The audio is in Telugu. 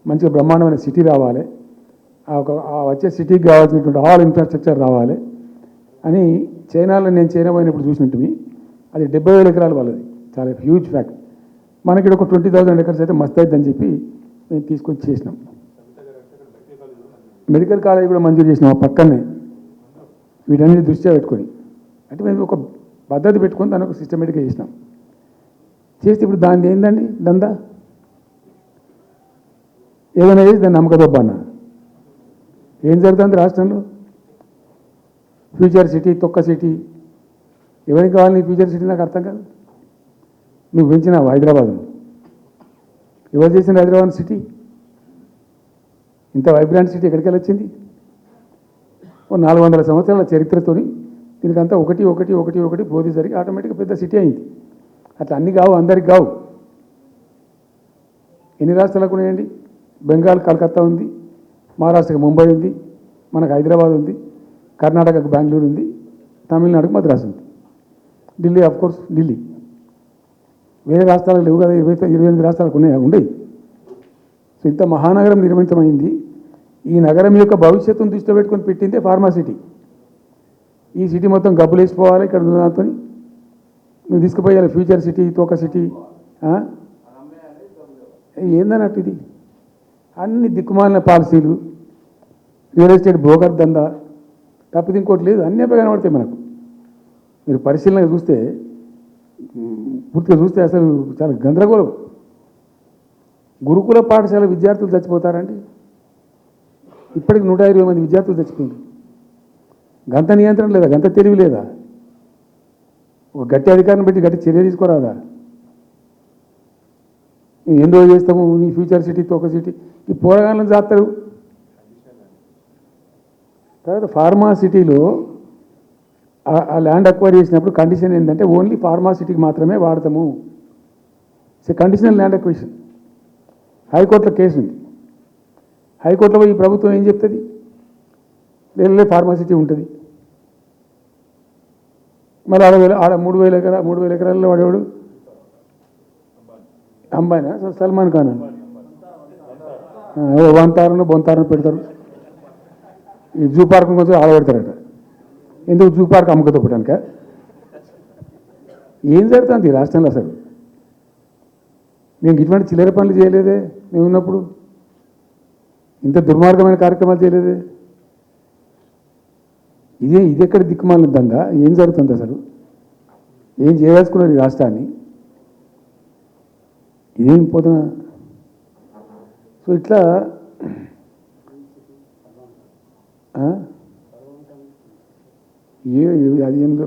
మంచిగా బ్రహ్మాండమైన సిటీ రావాలి, ఆ వచ్చే సిటీకి కావాల్సినటువంటి ఆల్ ఇన్ఫ్రాస్ట్రక్చర్ రావాలి అని చైనాలో నేను చైనా పోయినప్పుడు చూసినట్టు అది 70,000 ఎకరాలు వాళ్ళది, చాలా హ్యూజ్ ఫ్యాక్ట్. మనకి ఒక 20,000 ఎకర్స్ అయితే మస్తు అవుతుందని చెప్పి మేము తీసుకొచ్చి చేసినాం. మెడికల్ కాలేజ్ కూడా మంజూరు చేసినాం ఆ పక్కనే, వీటన్నిటి దృష్ట్యా పెట్టుకొని. అంటే మేము ఒక పద్ధతి పెట్టుకొని దాన్ని ఒక సిస్టమేటిక్గా చేసినాం. చేస్తే ఇప్పుడు దాన్ని ఏందండి దందా, ఏదైనా చేసి దాన్ని నమ్మకదొబ్బన్న. ఏం జరుగుతుంది రాష్ట్రంలో? ఫ్యూచర్ సిటీ, తొక్క సిటీ, ఎవరికి కావాలి నీ ఫ్యూచర్ సిటీ? నాకు అర్థం కాదు. నువ్వు పెంచినావు హైదరాబాద్ను, ఎవరు చేసిన హైదరాబాద్ సిటీ? ఇంత వైబ్రాంట్ సిటీ ఎక్కడికి వచ్చింది? ఓ 400 సంవత్సరాల చరిత్రతోని దీనికంతా ఒకటి ఒకటి ఒకటి ఒకటి పోతే జరిగి ఆటోమేటిక్గా పెద్ద సిటీ అయింది. అట్లా అన్నీ కావు, అందరికి కావు. ఎన్ని రాష్ట్రాలకు ఉన్నాయండి? బెంగాల్ కలకత్తా ఉంది, మహారాష్ట్రకి ముంబై ఉంది, మనకు హైదరాబాద్ ఉంది, కర్ణాటకకు బెంగళూరు ఉంది, తమిళనాడుకు మద్రాసు ఉంది, ఢిల్లీ కోర్స్ ఢిల్లీ. వేరే రాష్ట్రాలకు లేవు కదా, 28 రాష్ట్రాలకు ఉన్నాయి, ఉండేవి. సో ఇంత మహానగరం నిర్మితమైంది. ఈ నగరం యొక్క భవిష్యత్తును దృష్టిలో పెట్టుకొని పెట్టిందే ఫార్మా సిటీ. ఈ సిటీ మొత్తం గబ్బులు వేసిపోవాలి ఇక్కడ దాంతో, నువ్వు తీసుకుపోయాలి ఫ్యూచర్ సిటీ, తోక సిటీ. ఏందన్నట్టు ఇది? అన్ని దిక్కుమాలిన పాలసీలు, రియల్ ఎస్టేట్ బ్రోకర్ దందా తప్పితే ఇంకోటి లేదు. అన్నీ కనబడతాయి మనకు. మీరు పరిశీలనగా చూస్తే, పూర్తిగా చూస్తే అసలు చాలా గందరగోళం. గురుకుల పాఠశాల విద్యార్థులు చచ్చిపోతారండి. ఇప్పటికి 120 మంది విద్యార్థులు చచ్చిపోయారు. గంత నియంత్రణ లేదా? గంత తెలివి లేదా? ఒక గట్టి అధికారిని పెట్టి గట్టి చర్య తీసుకోరాదా? నువ్వు ఎన్ని రోజులు చేస్తాము నీ ఫ్యూచర్ సిటీ, తోక సిటీ? ఈ పోరగాళ్ళని చేస్తారు. తర్వాత ఫార్మా సిటీలో ఆ ల్యాండ్ అక్వైర్ చేసినప్పుడు కండిషన్ ఏంటంటే ఓన్లీ ఫార్మా సిటీకి మాత్రమే వాడతాము. Conditional land acquisition. హైకోర్టులో కేసు ఉంది. హైకోర్టులో ఈ ప్రభుత్వం ఏం చెప్తుంది? లేదు ఫార్మా సిటీ ఉంటుంది. మరి ఆడ 3,000 ఎకరాల్లో వాడేవాడు అంబాయినా సల్మాన్ ఖాన్ వంతారను బొంతారను పెడతారు. ఈ జూ పార్క్ కొంచెం ఆడబెడతారట. ఎందుకు? జూ పార్క్ అమ్ముకతో పెట్టానుక? ఏం జరుగుతుంది ఈ రాష్ట్రంలో అసలు? మేము ఇటువంటి చిల్లర పనులు చేయలేదే మేము ఉన్నప్పుడు, ఇంత దుర్మార్గమైన కార్యక్రమాలు చేయలేదే. ఇది ఎక్కడ దిక్కుమాలిన దందా? ఏం జరుగుతుంది అసలు? ఏం చేయదలుచుకున్నారు ఈ రాష్ట్రాన్ని? ఇదేం పోతున్నా? సో ఇట్లా అది ఏందో